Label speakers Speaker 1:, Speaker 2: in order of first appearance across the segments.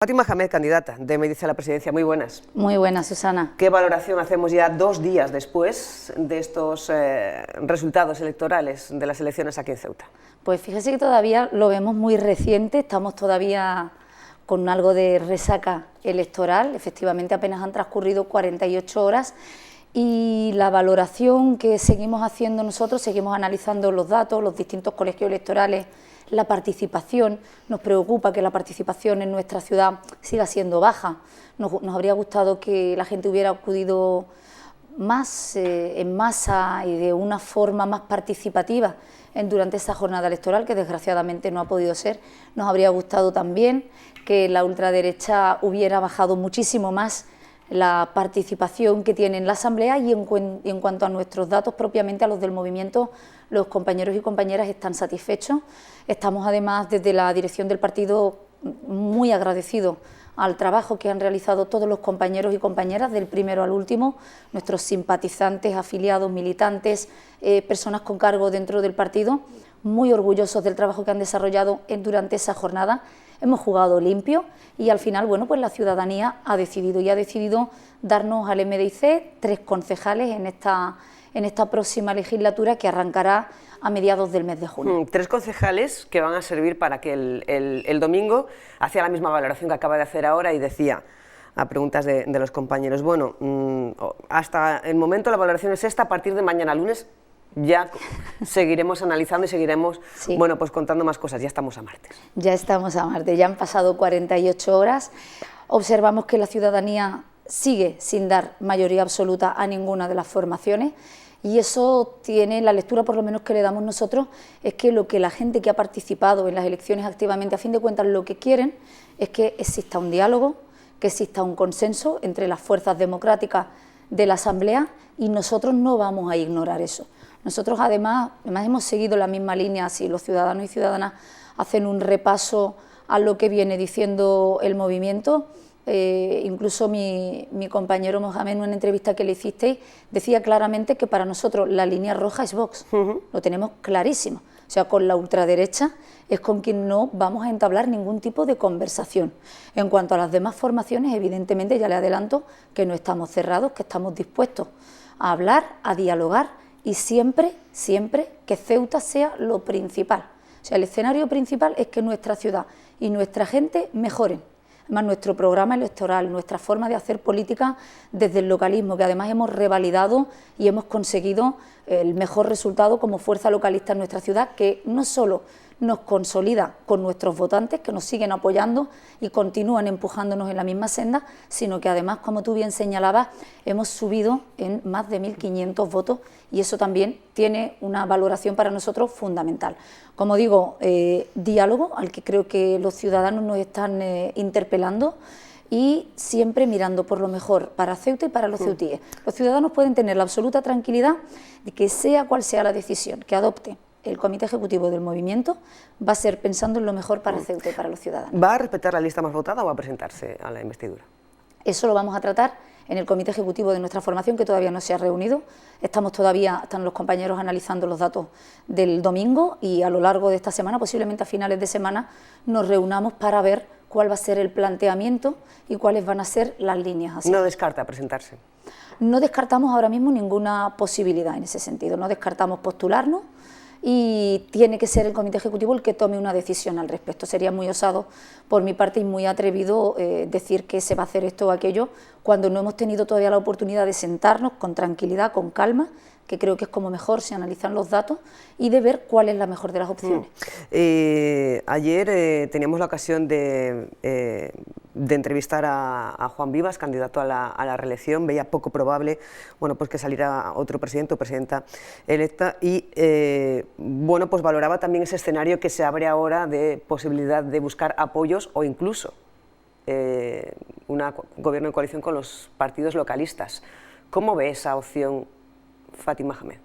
Speaker 1: Fátima Hamed, candidata de Medici a la presidencia, muy buenas.
Speaker 2: Muy buenas, Susana.
Speaker 1: ¿Qué valoración hacemos ya 2 días después de estos resultados electorales de las elecciones aquí en Ceuta?
Speaker 2: Pues fíjese que todavía lo vemos muy reciente, estamos todavía con algo de resaca electoral, efectivamente apenas han transcurrido 48 horas y la valoración que seguimos haciendo nosotros, seguimos analizando los datos, los distintos colegios electorales, la participación. Nos preocupa que la participación en nuestra ciudad siga siendo baja. Nos habría gustado que la gente hubiera acudido más en masa y de una forma más participativa durante esa jornada electoral, que desgraciadamente no ha podido ser. Nos habría gustado también que la ultraderecha hubiera bajado muchísimo más la participación que tiene en la Asamblea y en cuanto a nuestros datos, propiamente a los del movimiento, los compañeros y compañeras están satisfechos. Estamos además desde la dirección del partido muy agradecidos al trabajo que han realizado todos los compañeros y compañeras, del primero al último, nuestros simpatizantes, afiliados, militantes, personas con cargo dentro del partido, muy orgullosos del trabajo que han desarrollado durante esa jornada. Hemos jugado limpio y al final, bueno, pues la ciudadanía ha decidido darnos al MDIC 3 concejales en esta próxima legislatura que arrancará a mediados del mes de junio.
Speaker 1: 3 concejales que van a servir para que el domingo hacía la misma valoración que acaba de hacer ahora y decía, a preguntas de los compañeros, bueno, hasta el momento la valoración es esta, a partir de mañana lunes ya seguiremos analizando y seguiremos, sí, bueno, pues contando más cosas. Ya estamos a martes.
Speaker 2: Ya estamos a martes, ya han pasado 48 horas, observamos que la ciudadanía sigue sin dar mayoría absoluta a ninguna de las formaciones y eso tiene, la lectura por lo menos que le damos nosotros, es que lo que la gente que ha participado en las elecciones activamente, a fin de cuentas lo que quieren es que exista un diálogo, que exista un consenso entre las fuerzas democráticas de la Asamblea y nosotros no vamos a ignorar eso. Nosotros además hemos seguido la misma línea, si los ciudadanos y ciudadanas hacen un repaso a lo que viene diciendo el movimiento. Incluso mi compañero Mohamed, en una entrevista que le hicisteis, decía claramente que para nosotros la línea roja es Vox, lo tenemos clarísimo. O sea, con la ultraderecha es con quien no vamos a entablar ningún tipo de conversación. En cuanto a las demás formaciones, evidentemente ya le adelanto que no estamos cerrados, que estamos dispuestos a hablar, a dialogar y siempre que Ceuta sea lo principal. O sea, el escenario principal es que nuestra ciudad y nuestra gente mejoren. Además, nuestro programa electoral, nuestra forma de hacer política desde el localismo, que además hemos revalidado y hemos conseguido el mejor resultado como fuerza localista en nuestra ciudad, que no solo nos consolida con nuestros votantes, que nos siguen apoyando y continúan empujándonos en la misma senda, sino que además, como tú bien señalabas, hemos subido en más de 1.500 votos y eso también tiene una valoración para nosotros fundamental. Como digo, diálogo al que creo que los ciudadanos nos están interpelando y siempre mirando por lo mejor para Ceuta y para los ceutíes. Los ciudadanos pueden tener la absoluta tranquilidad de que sea cual sea la decisión que adopte el Comité Ejecutivo del Movimiento, va a ser pensando en lo mejor para Ceuta y para los ciudadanos.
Speaker 1: ¿Va a respetar la lista más votada o va a presentarse a la investidura?
Speaker 2: Eso lo vamos a tratar en el Comité Ejecutivo de nuestra formación, que todavía no se ha reunido. Están los compañeros analizando los datos del domingo y a lo largo de esta semana, posiblemente a finales de semana, nos reunamos para ver cuál va a ser el planteamiento y cuáles van a ser las líneas. Así.
Speaker 1: ¿No descarta presentarse?
Speaker 2: No descartamos ahora mismo ninguna posibilidad en ese sentido, no descartamos postularnos, y tiene que ser el Comité Ejecutivo el que tome una decisión al respecto. Sería muy osado por mi parte y muy atrevido decir que se va a hacer esto o aquello cuando no hemos tenido todavía la oportunidad de sentarnos con tranquilidad, con calma, que creo que es como mejor se analizan los datos y de ver cuál es la mejor de las opciones.
Speaker 1: Ayer teníamos la ocasión de entrevistar a Juan Vivas, candidato a la reelección. Veía poco probable, bueno, pues que saliera otro presidente o presidenta electa y bueno, pues valoraba también ese escenario que se abre ahora de posibilidad de buscar apoyos o incluso un gobierno en coalición con los partidos localistas. ¿Cómo ve esa opción Fátima Hamed?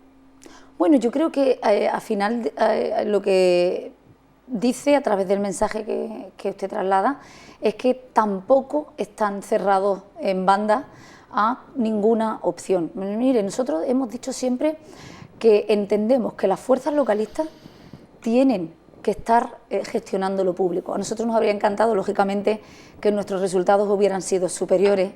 Speaker 2: Bueno, yo creo que al final lo que dice a través del mensaje que usted traslada es que tampoco están cerrados en banda a ninguna opción. Mire, nosotros hemos dicho siempre que entendemos que las fuerzas localistas tienen que estar gestionando lo público. A nosotros nos habría encantado, lógicamente, que nuestros resultados hubieran sido superiores,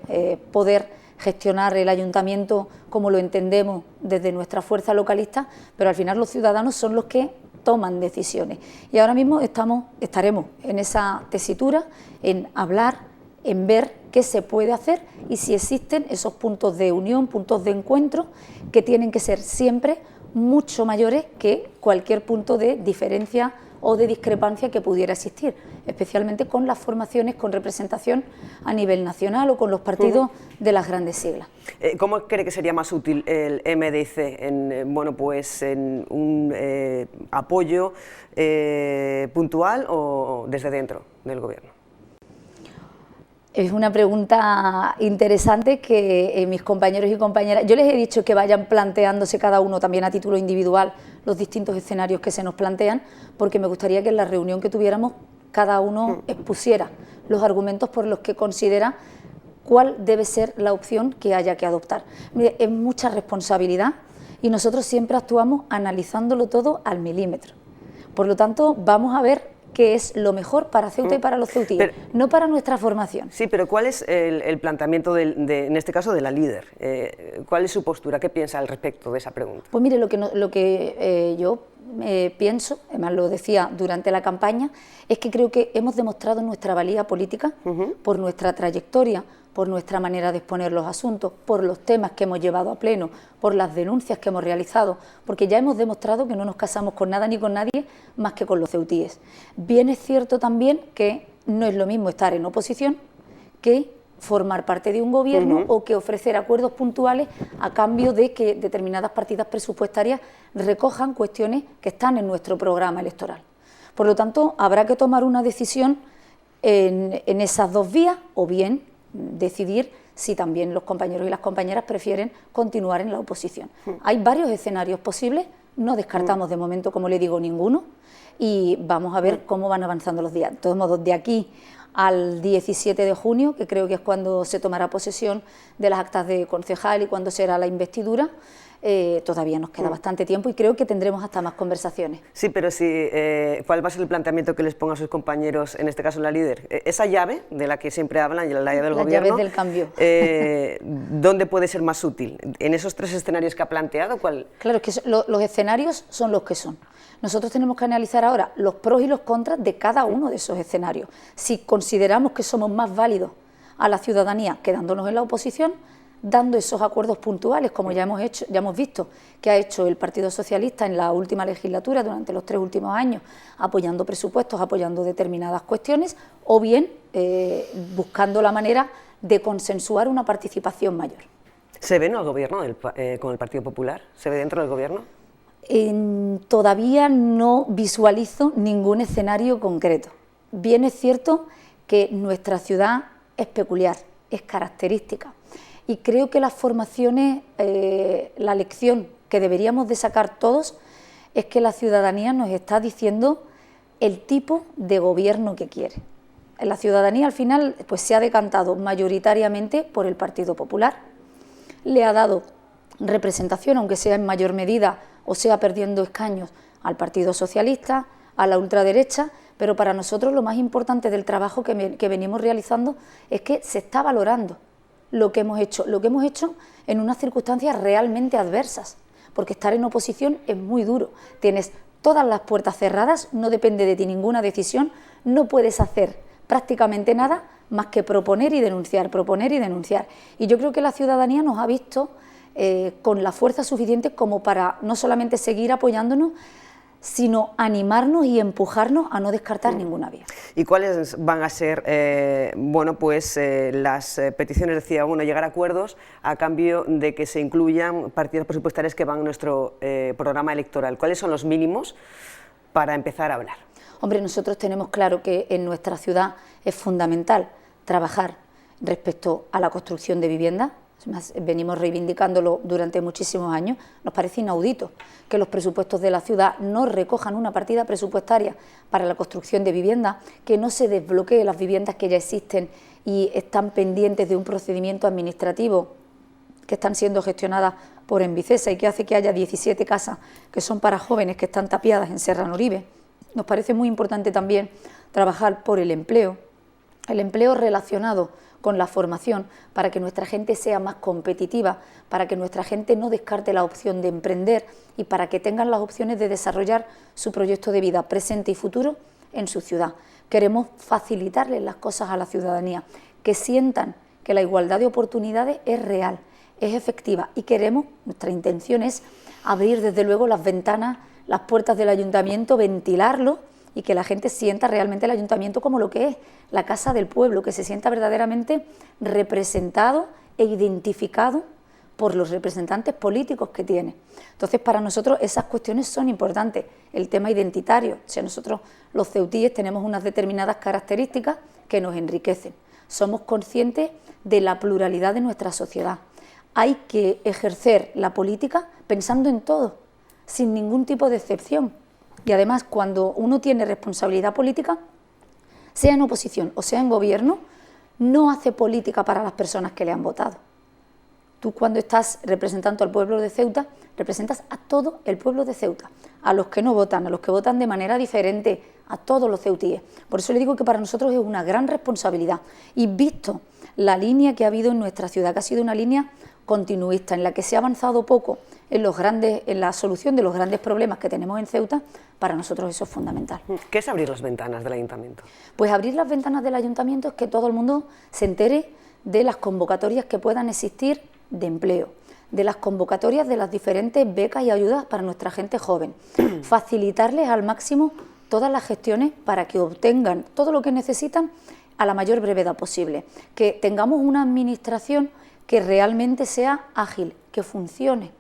Speaker 2: poder gestionar el ayuntamiento como lo entendemos desde nuestra fuerza localista, pero al final los ciudadanos son los que toman decisiones. Y ahora mismo estaremos en esa tesitura, en hablar, en ver qué se puede hacer y si existen esos puntos de unión, puntos de encuentro que tienen que ser siempre mucho mayores que cualquier punto de diferencia o de discrepancia que pudiera existir, especialmente con las formaciones con representación a nivel nacional o con los partidos de las grandes siglas.
Speaker 1: ¿Cómo cree que sería más útil el MDC en, bueno, pues en un apoyo puntual o desde dentro del Gobierno?
Speaker 2: Es una pregunta interesante que mis compañeros y compañeras, yo les he dicho que vayan planteándose cada uno también a título individual los distintos escenarios que se nos plantean, porque me gustaría que en la reunión que tuviéramos cada uno expusiera los argumentos por los que considera cuál debe ser la opción que haya que adoptar. Mire, es mucha responsabilidad y nosotros siempre actuamos analizándolo todo al milímetro. Por lo tanto, vamos a ver qué es lo mejor para Ceuta y para los ceutíes, no para nuestra formación.
Speaker 1: Sí, pero ¿cuál es el planteamiento, en este caso, de la líder? ¿Cuál es su postura? ¿Qué piensa al respecto de esa pregunta?
Speaker 2: Pues mire, lo que yo pienso, además lo decía durante la campaña, es que creo que hemos demostrado nuestra valía política por nuestra trayectoria, por nuestra manera de exponer los asuntos, por los temas que hemos llevado a pleno, por las denuncias que hemos realizado, porque ya hemos demostrado que no nos casamos con nada ni con nadie más que con los ceutíes. Bien es cierto también que no es lo mismo estar en oposición que formar parte de un gobierno o que ofrecer acuerdos puntuales a cambio de que determinadas partidas presupuestarias recojan cuestiones que están en nuestro programa electoral. Por lo tanto, habrá que tomar una decisión en esas dos vías o bien decidir si también los compañeros y las compañeras prefieren continuar en la oposición. Hay varios escenarios posibles, no descartamos de momento, como le digo, ninguno, y vamos a ver cómo van avanzando los días. De todos modos, de aquí al 17 de junio, que creo que es cuando se tomará posesión de las actas de concejal y cuando será la investidura, todavía nos queda bastante tiempo y creo que tendremos hasta más conversaciones.
Speaker 1: Sí, pero ¿cuál va a ser el planteamiento que les pongan sus compañeros, en este caso la líder? Esa llave de la que siempre hablan, la llave del Gobierno,
Speaker 2: la llave del cambio.
Speaker 1: ¿Dónde puede ser más útil? ¿En esos tres escenarios que ha planteado? ¿Cuál?
Speaker 2: Claro, es que los escenarios son los que son. Nosotros tenemos que analizar ahora los pros y los contras de cada uno de esos escenarios. Si consideramos que somos más válidos a la ciudadanía quedándonos en la oposición, dando esos acuerdos puntuales, como ya hemos visto que ha hecho el Partido Socialista en la última legislatura, durante los 3 últimos años, apoyando presupuestos, apoyando determinadas cuestiones, o bien buscando la manera de consensuar una participación mayor.
Speaker 1: ¿Se ve en el Gobierno con el Partido Popular? ¿Se ve dentro del Gobierno?
Speaker 2: Todavía no visualizo ningún escenario concreto. Bien es cierto que nuestra ciudad es peculiar, es característica. Y creo que las formaciones, la lección que deberíamos de sacar todos es que la ciudadanía nos está diciendo el tipo de gobierno que quiere. La ciudadanía al final pues, se ha decantado mayoritariamente por el Partido Popular, le ha dado representación, aunque sea en mayor medida o sea perdiendo escaños, al Partido Socialista, a la ultraderecha, pero para nosotros lo más importante del trabajo que venimos realizando es que se está valorando lo que hemos hecho en unas circunstancias realmente adversas, porque estar en oposición es muy duro, tienes todas las puertas cerradas, no depende de ti ninguna decisión, no puedes hacer prácticamente nada más que proponer y denunciar, y yo creo que la ciudadanía nos ha visto con la fuerza suficiente como para no solamente seguir apoyándonos, sino animarnos y empujarnos a no descartar ninguna vía.
Speaker 1: ¿Y cuáles van a ser las peticiones? Decía, llegar a acuerdos a cambio de que se incluyan partidas presupuestarias que van a nuestro programa electoral. ¿Cuáles son los mínimos para empezar a hablar?
Speaker 2: Hombre, nosotros tenemos claro que en nuestra ciudad es fundamental trabajar respecto a la construcción de vivienda. Además, venimos reivindicándolo durante muchísimos años. Nos parece inaudito que los presupuestos de la ciudad no recojan una partida presupuestaria para la construcción de vivienda, que no se desbloqueen las viviendas que ya existen y están pendientes de un procedimiento administrativo que están siendo gestionadas por Envicesa y que hace que haya 17 casas que son para jóvenes que están tapiadas en Serrano Uribe. Nos parece muy importante también trabajar por el empleo relacionado con la formación, para que nuestra gente sea más competitiva, para que nuestra gente no descarte la opción de emprender y para que tengan las opciones de desarrollar su proyecto de vida presente y futuro en su ciudad. Queremos facilitarles las cosas a la ciudadanía, que sientan que la igualdad de oportunidades es real, es efectiva, y nuestra intención es abrir desde luego las ventanas, las puertas del ayuntamiento, ventilarlo y que la gente sienta realmente el ayuntamiento como lo que es, la casa del pueblo, que se sienta verdaderamente representado e identificado por los representantes políticos que tiene. Entonces, para nosotros esas cuestiones son importantes. El tema identitario, o sea, nosotros los ceutíes tenemos unas determinadas características que nos enriquecen. Somos conscientes de la pluralidad de nuestra sociedad. Hay que ejercer la política pensando en todo, sin ningún tipo de excepción. Y además, cuando uno tiene responsabilidad política, sea en oposición o sea en gobierno, no hace política para las personas que le han votado. Tú, cuando estás representando al pueblo de Ceuta, representas a todo el pueblo de Ceuta, a los que no votan, a los que votan de manera diferente, a todos los ceutíes. Por eso le digo que para nosotros es una gran responsabilidad. Y visto la línea que ha habido en nuestra ciudad, que ha sido una línea continuista, en la que se ha avanzado poco en la solución de los grandes problemas que tenemos en Ceuta, para nosotros eso es fundamental.
Speaker 1: ¿Qué es abrir las ventanas del ayuntamiento?
Speaker 2: Pues abrir las ventanas del ayuntamiento es que todo el mundo se entere de las convocatorias que puedan existir de empleo, de las convocatorias de las diferentes becas y ayudas para nuestra gente joven, facilitarles al máximo todas las gestiones para que obtengan todo lo que necesitan a la mayor brevedad posible, que tengamos una administración que realmente sea ágil, que funcione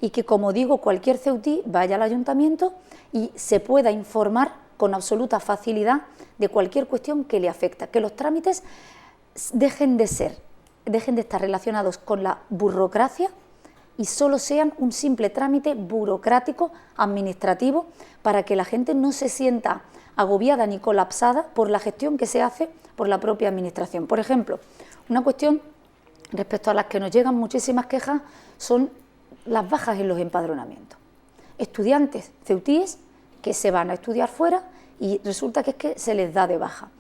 Speaker 2: y que, como digo, cualquier ceutí vaya al ayuntamiento y se pueda informar con absoluta facilidad de cualquier cuestión que le afecta, que los trámites dejen de estar relacionados con la burocracia y solo sean un simple trámite burocrático, administrativo, para que la gente no se sienta agobiada ni colapsada por la gestión que se hace por la propia administración. Por ejemplo, una cuestión respecto a las que nos llegan muchísimas quejas son las bajas en los empadronamientos. Estudiantes ceutíes que se van a estudiar fuera y resulta que es que se les da de baja.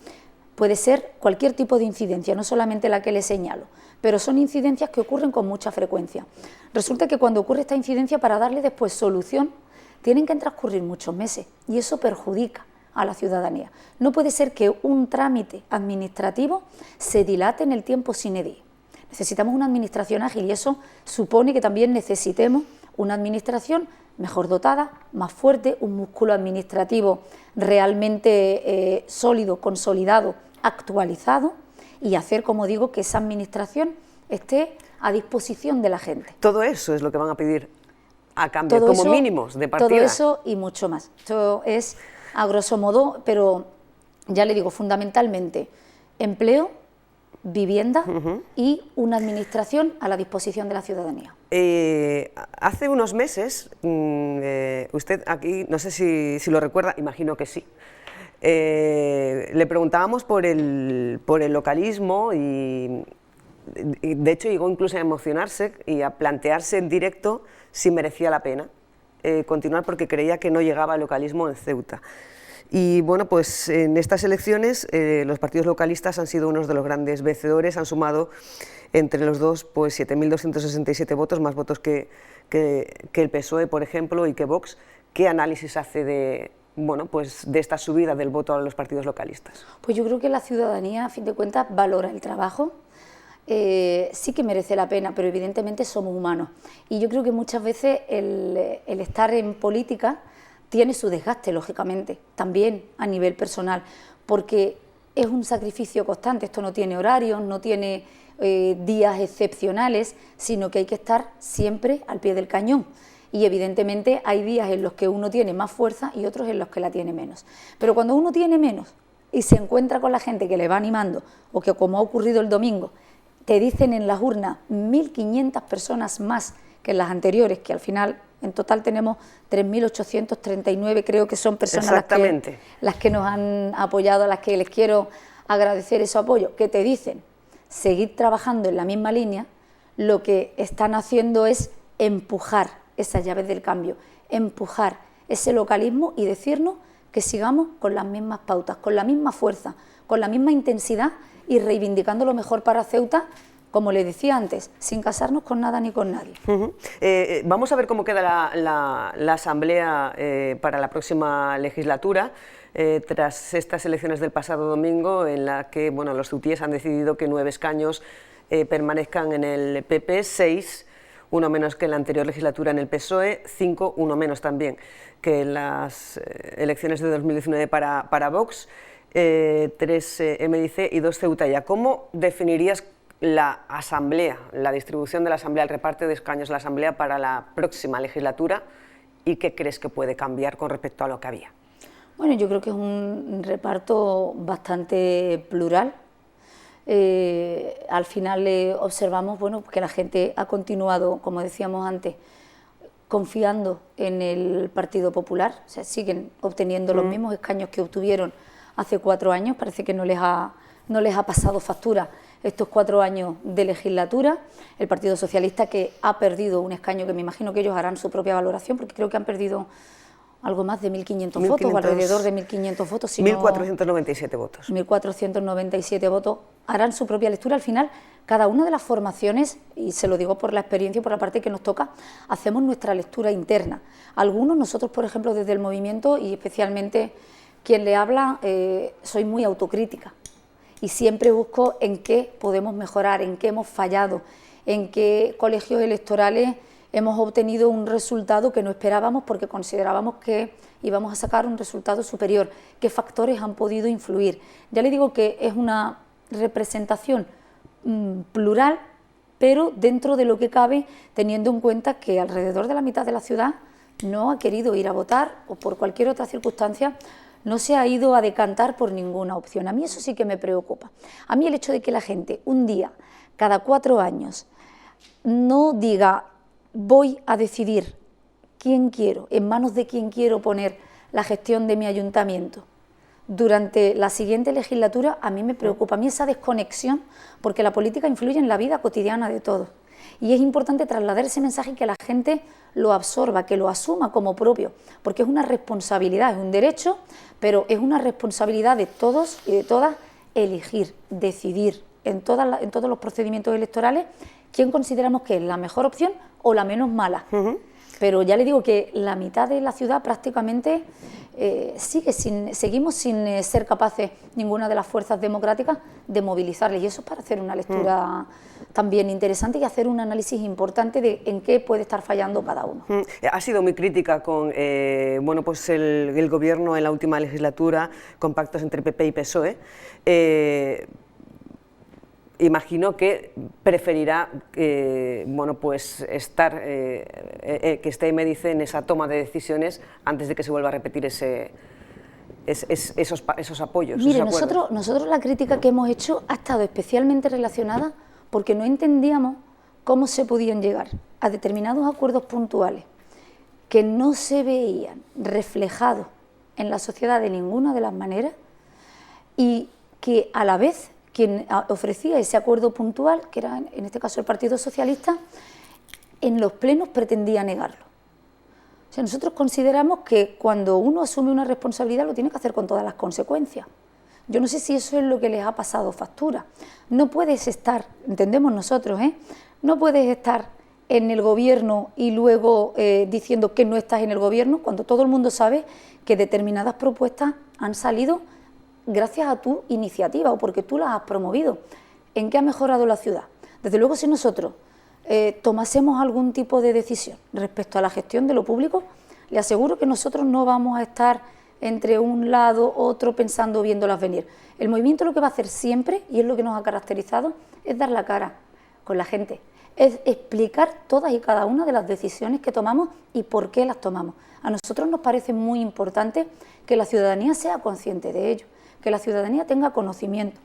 Speaker 2: Puede ser cualquier tipo de incidencia, no solamente la que les señalo, pero son incidencias que ocurren con mucha frecuencia. Resulta que cuando ocurre esta incidencia, para darle después solución, tienen que transcurrir muchos meses y eso perjudica a la ciudadanía. No puede ser que un trámite administrativo se dilate en el tiempo sine die. Necesitamos una administración ágil y eso supone que también necesitemos una administración mejor dotada, más fuerte, un músculo administrativo realmente sólido, consolidado, actualizado, y hacer, como digo, que esa administración esté a disposición de la gente.
Speaker 1: Todo eso es lo que van a pedir a cambio, todo como eso, mínimos de partida.
Speaker 2: Todo eso y mucho más. Esto es a grosso modo, pero ya le digo, fundamentalmente empleo, vivienda y una administración a la disposición de la ciudadanía.
Speaker 1: Hace unos meses, usted aquí, no sé si lo recuerda, imagino que sí, le preguntábamos por el localismo y de hecho llegó incluso a emocionarse y a plantearse en directo si merecía la pena continuar porque creía que no llegaba el localismo en Ceuta. Y bueno, pues en estas elecciones los partidos localistas han sido unos de los grandes vencedores, han sumado entre los dos pues 7.267 votos, más votos que el PSOE, por ejemplo, y que Vox. ¿Qué análisis hace de esta subida del voto a los partidos localistas?
Speaker 2: Pues yo creo que la ciudadanía, a fin de cuentas, valora el trabajo, sí que merece la pena, pero evidentemente somos humanos. Y yo creo que muchas veces el estar en política tiene su desgaste, lógicamente, también a nivel personal, porque es un sacrificio constante. Esto no tiene horarios, no tiene días excepcionales, sino que hay que estar siempre al pie del cañón. Y evidentemente hay días en los que uno tiene más fuerza y otros en los que la tiene menos. Pero cuando uno tiene menos y se encuentra con la gente que le va animando, o que, como ha ocurrido el domingo, te dicen en las urnas 1.500 personas más que en las anteriores, que al final en total tenemos 3.839, creo que son personas las que nos han apoyado, a las que les quiero agradecer ese apoyo, que te dicen seguir trabajando en la misma línea. Lo que están haciendo es empujar esas llaves del cambio, empujar ese localismo y decirnos que sigamos con las mismas pautas, con la misma fuerza, con la misma intensidad y reivindicando lo mejor para Ceuta, como le decía antes, sin casarnos con nada ni con nadie.
Speaker 1: Vamos a ver cómo queda la Asamblea para la próxima legislatura, tras estas elecciones del pasado domingo, en la que los ceutíes han decidido que 9 escaños permanezcan en el PP, 6, uno menos que en la anterior legislatura en el PSOE, 5, uno menos también que en las elecciones de 2019 para Vox, 3 MDC y 2 Ceuta. ¿Cómo definirías la Asamblea, la distribución de la Asamblea, el reparto de escaños de la Asamblea para la próxima legislatura, y qué crees que puede cambiar con respecto a lo que había?
Speaker 2: Bueno, yo creo que es un reparto bastante plural. Al final observamos que la gente ha continuado, como decíamos antes, confiando en el Partido Popular, o sea, siguen obteniendo los mismos escaños que obtuvieron hace 4 años, parece que no les ha pasado factura estos 4 años de legislatura. El Partido Socialista, que ha perdido un escaño, que me imagino que ellos harán su propia valoración, porque creo que han perdido algo más de 1.500 votos, o alrededor de 1.500 votos.
Speaker 1: 1.497 votos.
Speaker 2: 1.497 votos, harán su propia lectura. Al final, cada una de las formaciones, y se lo digo por la experiencia y por la parte que nos toca, hacemos nuestra lectura interna. Algunos, nosotros, por ejemplo, desde el movimiento, y especialmente quien le habla, soy muy autocrítica. Y siempre busco en qué podemos mejorar, en qué hemos fallado, en qué colegios electorales hemos obtenido un resultado que no esperábamos porque considerábamos que íbamos a sacar un resultado superior, qué factores han podido influir. Ya le digo que es una representación plural, pero dentro de lo que cabe, teniendo en cuenta que alrededor de la mitad de la ciudad no ha querido ir a votar, o por cualquier otra circunstancia no se ha ido a decantar por ninguna opción. A mí eso sí que me preocupa. A mí el hecho de que la gente un día, cada 4 años, no diga voy a decidir quién quiero, en manos de quién quiero poner la gestión de mi ayuntamiento durante la siguiente legislatura, a mí me preocupa. A mí esa desconexión, porque la política influye en la vida cotidiana de todos. Y es importante trasladar ese mensaje y que la gente lo absorba, que lo asuma como propio, porque es una responsabilidad, es un derecho, pero es una responsabilidad de todos y de todas elegir, decidir en todos los procedimientos electorales quién consideramos que es la mejor opción o la menos mala. Pero ya le digo que la mitad de la ciudad prácticamente seguimos sin ser capaces, ninguna de las fuerzas democráticas, de movilizarles. Y eso es para hacer una lectura también interesante y hacer un análisis importante de en qué puede estar fallando cada uno.
Speaker 1: Ha sido muy crítica con el gobierno en la última legislatura, con pactos entre PP y PSOE. Imagino que preferirá estar, que esté MDC en esa toma de decisiones antes de que se vuelva a repetir esos apoyos.
Speaker 2: Mire, nosotros la crítica que hemos hecho ha estado especialmente relacionada porque no entendíamos cómo se podían llegar a determinados acuerdos puntuales que no se veían reflejados en la sociedad de ninguna de las maneras, y que a la vez quien ofrecía ese acuerdo puntual, que era en este caso el Partido Socialista, en los plenos pretendía negarlo. O sea, nosotros consideramos que cuando uno asume una responsabilidad lo tiene que hacer con todas las consecuencias. Yo no sé si eso es lo que les ha pasado factura. No puedes estar, entendemos nosotros, no puedes estar en el gobierno y luego diciendo que no estás en el gobierno, cuando todo el mundo sabe que determinadas propuestas han salido gracias a tu iniciativa o porque tú las has promovido. ¿En qué ha mejorado la ciudad? Desde luego, si nosotros tomásemos algún tipo de decisión respecto a la gestión de lo público, le aseguro que nosotros no vamos a estar entre un lado otro pensando, viéndolas venir. El movimiento lo que va a hacer siempre, y es lo que nos ha caracterizado, es dar la cara con la gente, es explicar todas y cada una de las decisiones que tomamos y por qué las tomamos. A nosotros nos parece muy importante que la ciudadanía sea consciente de ello, que la ciudadanía tenga conocimiento,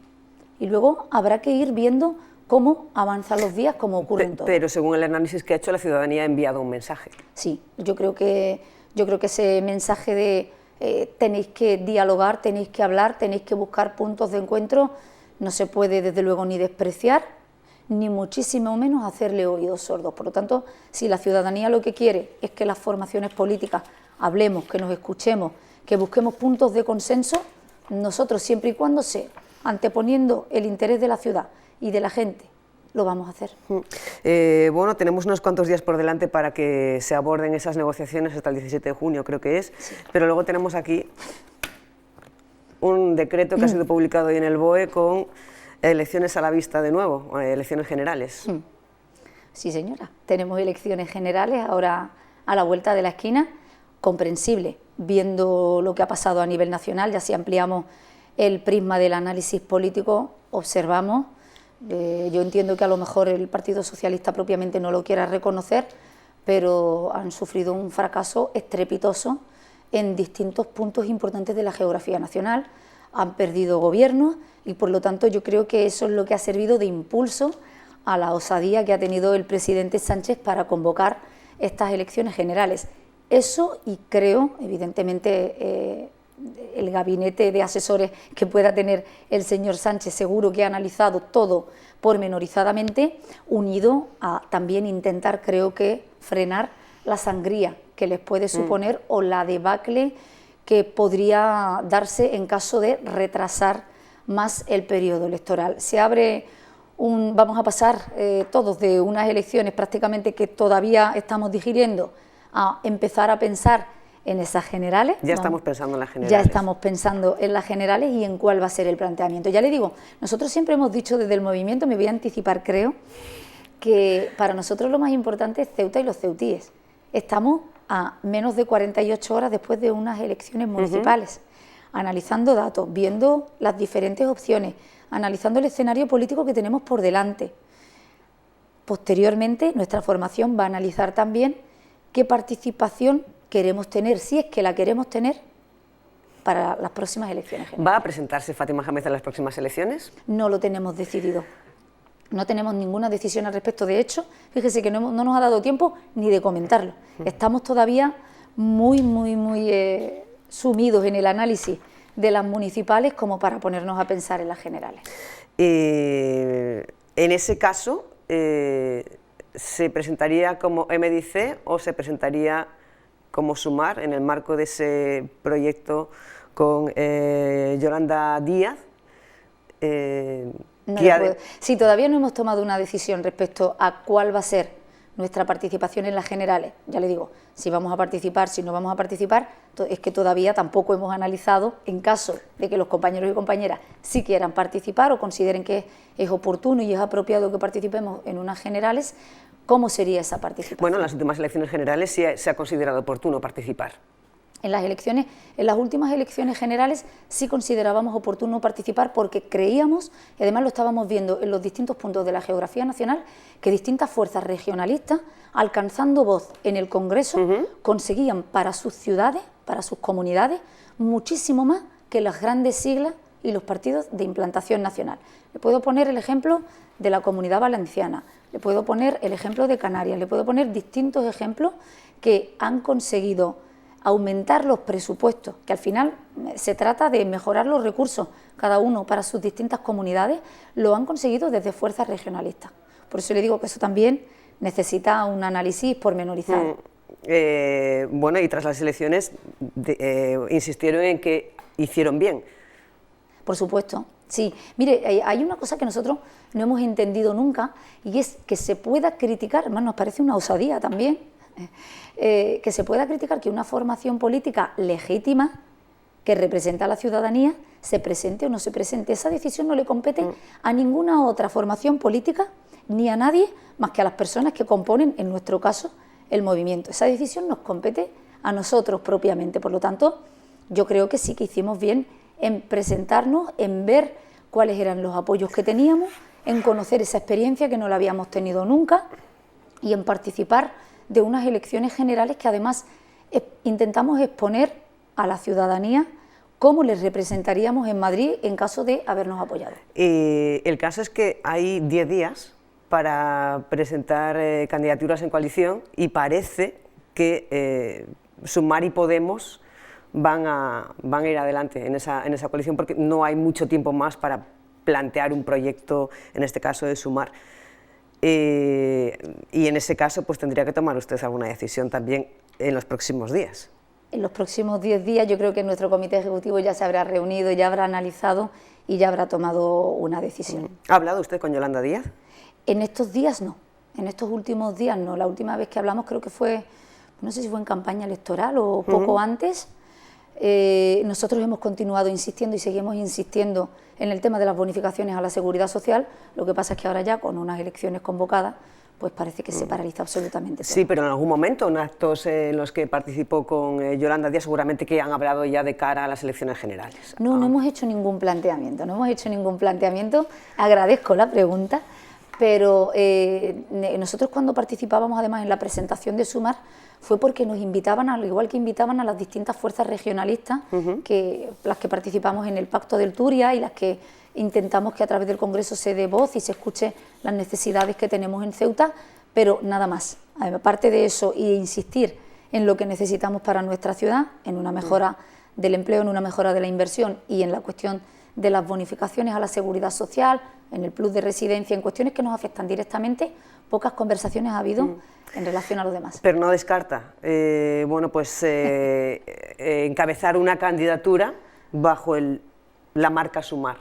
Speaker 2: y luego habrá que ir viendo cómo avanzan los días, cómo ocurren todo.
Speaker 1: Pero según el análisis que ha hecho, la ciudadanía ha enviado un mensaje.
Speaker 2: Sí, yo creo que ese mensaje de tenéis que dialogar, tenéis que hablar, tenéis que buscar puntos de encuentro, no se puede desde luego ni despreciar, ni muchísimo menos hacerle oídos sordos. Por lo tanto, si la ciudadanía lo que quiere es que las formaciones políticas hablemos, que nos escuchemos, que busquemos puntos de consenso, nosotros siempre y cuando sea anteponiendo el interés de la ciudad y de la gente, lo vamos a hacer.
Speaker 1: Bueno, tenemos unos cuantos días por delante para que se aborden esas negociaciones hasta el 17 de junio, creo que es, sí. Pero luego tenemos aquí un decreto que ha sido publicado hoy en el BOE con elecciones a la vista de nuevo, elecciones generales.
Speaker 2: Sí, señora, tenemos elecciones generales ahora a la vuelta de la esquina, comprensible, viendo lo que ha pasado a nivel nacional, ya si ampliamos el prisma del análisis político, observamos. Yo entiendo que a lo mejor el Partido Socialista propiamente no lo quiera reconocer, pero han sufrido un fracaso estrepitoso en distintos puntos importantes de la geografía nacional, han perdido gobierno y por lo tanto yo creo que eso es lo que ha servido de impulso a la osadía que ha tenido el presidente Sánchez para convocar estas elecciones generales. Eso, y creo, evidentemente, el gabinete de asesores que pueda tener el señor Sánchez seguro que ha analizado todo pormenorizadamente, unido a también intentar, creo que, frenar la sangría que les puede suponer o la debacle que podría darse en caso de retrasar más el periodo electoral. Se abre vamos a pasar todos de unas elecciones prácticamente que todavía estamos digiriendo a empezar a pensar en esas generales.
Speaker 1: Ya estamos pensando en las generales.
Speaker 2: Ya estamos pensando en las generales y en cuál va a ser el planteamiento. Ya le digo, nosotros siempre hemos dicho desde el movimiento, me voy a anticipar creo, que para nosotros lo más importante es Ceuta y los ceutíes. Estamos a menos de 48 horas después de unas elecciones municipales, analizando datos, viendo las diferentes opciones, analizando el escenario político que tenemos por delante. Posteriormente, nuestra formación va a analizar también qué participación queremos tener, si es que la queremos tener, para las próximas elecciones generales.
Speaker 1: ¿Va a presentarse Fátima Jámez a las próximas elecciones?
Speaker 2: No lo tenemos decidido. No tenemos ninguna decisión al respecto. De hecho, fíjese que no nos ha dado tiempo ni de comentarlo. Estamos todavía muy sumidos en el análisis de las municipales como para ponernos a pensar en las generales.
Speaker 1: En ese caso, ¿se presentaría como MDC o se presentaría como Sumar en el marco de ese proyecto con Yolanda Díaz?
Speaker 2: Sí, todavía no hemos tomado una decisión respecto a cuál va a ser nuestra participación en las generales. Ya le digo, si vamos a participar, si no vamos a participar, es que todavía tampoco hemos analizado, en caso de que los compañeros y compañeras sí quieran participar o consideren que es oportuno y es apropiado que participemos en unas generales, ¿cómo sería esa participación?
Speaker 1: Bueno, en las últimas elecciones generales sí se ha considerado oportuno participar.
Speaker 2: En las últimas elecciones generales sí considerábamos oportuno participar porque creíamos, y además lo estábamos viendo en los distintos puntos de la geografía nacional, que distintas fuerzas regionalistas, alcanzando voz en el Congreso, conseguían para sus ciudades, para sus comunidades, muchísimo más que las grandes siglas y los partidos de implantación nacional. Le puedo poner el ejemplo de la Comunidad Valenciana, le puedo poner el ejemplo de Canarias, le puedo poner distintos ejemplos que han conseguido aumentar los presupuestos, que al final se trata de mejorar los recursos, cada uno para sus distintas comunidades, lo han conseguido desde fuerzas regionalistas. Por eso le digo que eso también necesita un análisis pormenorizado.
Speaker 1: Bueno, y tras las elecciones insistieron en que hicieron bien.
Speaker 2: Por supuesto, sí. Mire, hay una cosa que nosotros no hemos entendido nunca y es que se pueda criticar, además nos parece una osadía también, que se pueda criticar que una formación política legítima que representa a la ciudadanía se presente o no se presente. Esa decisión no le compete a ninguna otra formación política ni a nadie más que a las personas que componen, en nuestro caso, el movimiento. Esa decisión nos compete a nosotros propiamente. Por lo tanto, yo creo que sí que hicimos bien en presentarnos, en ver cuáles eran los apoyos que teníamos, en conocer esa experiencia que no la habíamos tenido nunca y en participar de unas elecciones generales que además intentamos exponer a la ciudadanía cómo les representaríamos en Madrid en caso de habernos apoyado.
Speaker 1: El caso es que hay 10 días para presentar candidaturas en coalición y parece que Sumar y Podemos van a ir adelante en esa coalición porque no hay mucho tiempo más para plantear un proyecto, en este caso de Sumar. Y en ese caso pues tendría que tomar usted alguna decisión también en los próximos días.
Speaker 2: En los próximos 10 días yo creo que nuestro comité ejecutivo ya se habrá reunido, ya habrá analizado y ya habrá tomado una decisión.
Speaker 1: ¿Ha hablado usted con Yolanda Díaz?
Speaker 2: En estos días no, en estos últimos días no. La última vez que hablamos creo que fue, no sé si fue en campaña electoral o poco antes. Nosotros hemos continuado insistiendo y seguimos insistiendo en el tema de las bonificaciones a la Seguridad Social. Lo que pasa es que ahora ya con unas elecciones convocadas pues parece que se paraliza absolutamente todo.
Speaker 1: Sí, pero en algún momento, en actos en los que participó con Yolanda Díaz, seguramente que han hablado ya de cara a las elecciones generales.
Speaker 2: No, no hemos hecho ningún planteamiento, agradezco la pregunta, pero nosotros cuando participábamos además en la presentación de Sumar fue porque nos invitaban, al igual que invitaban a las distintas fuerzas regionalistas, las que participamos en el Pacto del Turia y las que intentamos que a través del Congreso se dé voz y se escuche las necesidades que tenemos en Ceuta, pero nada más. Aparte de eso, e insistir en lo que necesitamos para nuestra ciudad, en una mejora del empleo, en una mejora de la inversión y en la cuestión de las bonificaciones a la seguridad social, en el plus de residencia, en cuestiones que nos afectan directamente, pocas conversaciones ha habido en relación a los demás.
Speaker 1: Pero no descarta, encabezar una candidatura bajo la marca Sumar.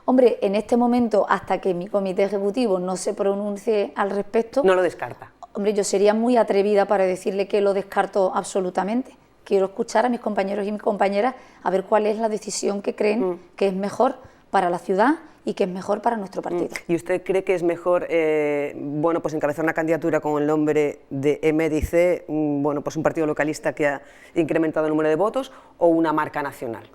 Speaker 2: Hombre, en este momento, hasta que mi comité ejecutivo no se pronuncie al respecto...
Speaker 1: ¿No lo descarta?
Speaker 2: Hombre, yo sería muy atrevida para decirle que lo descarto absolutamente. Quiero escuchar a mis compañeros y mis compañeras a ver cuál es la decisión que creen que es mejor para la ciudad y que es mejor para nuestro partido.
Speaker 1: ¿Y usted cree que es mejor encabezar una candidatura con el nombre de MDC, un partido localista que ha incrementado el número de votos, o una marca nacional?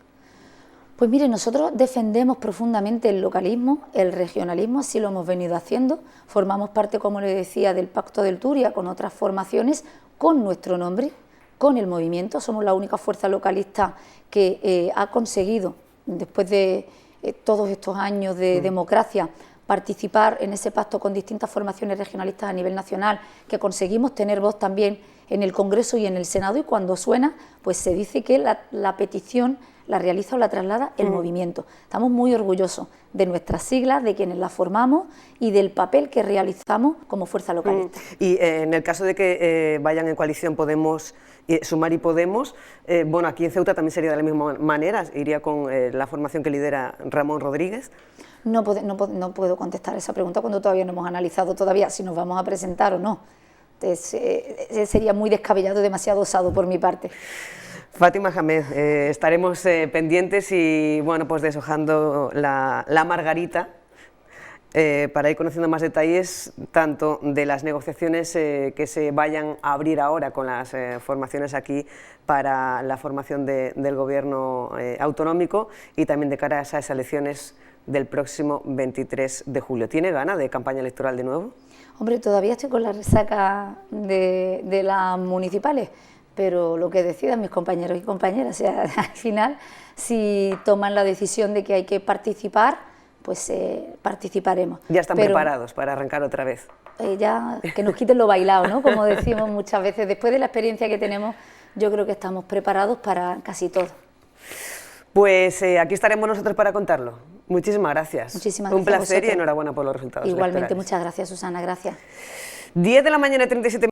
Speaker 2: Pues mire, nosotros defendemos profundamente el localismo, el regionalismo, así lo hemos venido haciendo. Formamos parte, como le decía, del Pacto del Turia con otras formaciones, con nuestro nombre, con el movimiento. Somos la única fuerza localista que ha conseguido, después de todos estos años de democracia, participar en ese pacto con distintas formaciones regionalistas a nivel nacional, que conseguimos tener voz también en el Congreso y en el Senado, y cuando suena, pues se dice que la petición la realiza o la traslada el movimiento. Estamos muy orgullosos de nuestras siglas, de quienes las formamos y del papel que realizamos como fuerza localista.
Speaker 1: Y en el caso de que vayan en coalición Podemos, Sumar y Podemos, aquí en Ceuta también sería de la misma manera, iría con la formación que lidera Ramón Rodríguez.
Speaker 2: No puedo contestar esa pregunta cuando todavía no hemos analizado si nos vamos a presentar o no. Entonces, sería muy descabellado y demasiado osado por mi parte.
Speaker 1: Fátima Hamed, estaremos pendientes y deshojando la margarita para ir conociendo más detalles tanto de las negociaciones que se vayan a abrir ahora con las formaciones aquí para la formación del gobierno autonómico y también de cara a esas elecciones del próximo 23 de julio. ¿Tiene ganas de campaña electoral de nuevo?
Speaker 2: Hombre, todavía estoy con la resaca de las municipales, pero lo que decidan mis compañeros y compañeras, al final, si toman la decisión de que hay que participar, pues participaremos.
Speaker 1: ¿Ya están preparados para arrancar otra vez?
Speaker 2: Ya que nos quiten lo bailado, ¿no? Como decimos muchas veces, después de la experiencia que tenemos, yo creo que estamos preparados para casi todo.
Speaker 1: Pues aquí estaremos nosotros para contarlo. Muchísimas gracias.
Speaker 2: Muchísimas gracias.
Speaker 1: Un placer y enhorabuena por los resultados.
Speaker 2: Igualmente, muchas gracias, Susana, gracias.
Speaker 1: 10 de la mañana, 37 minutos.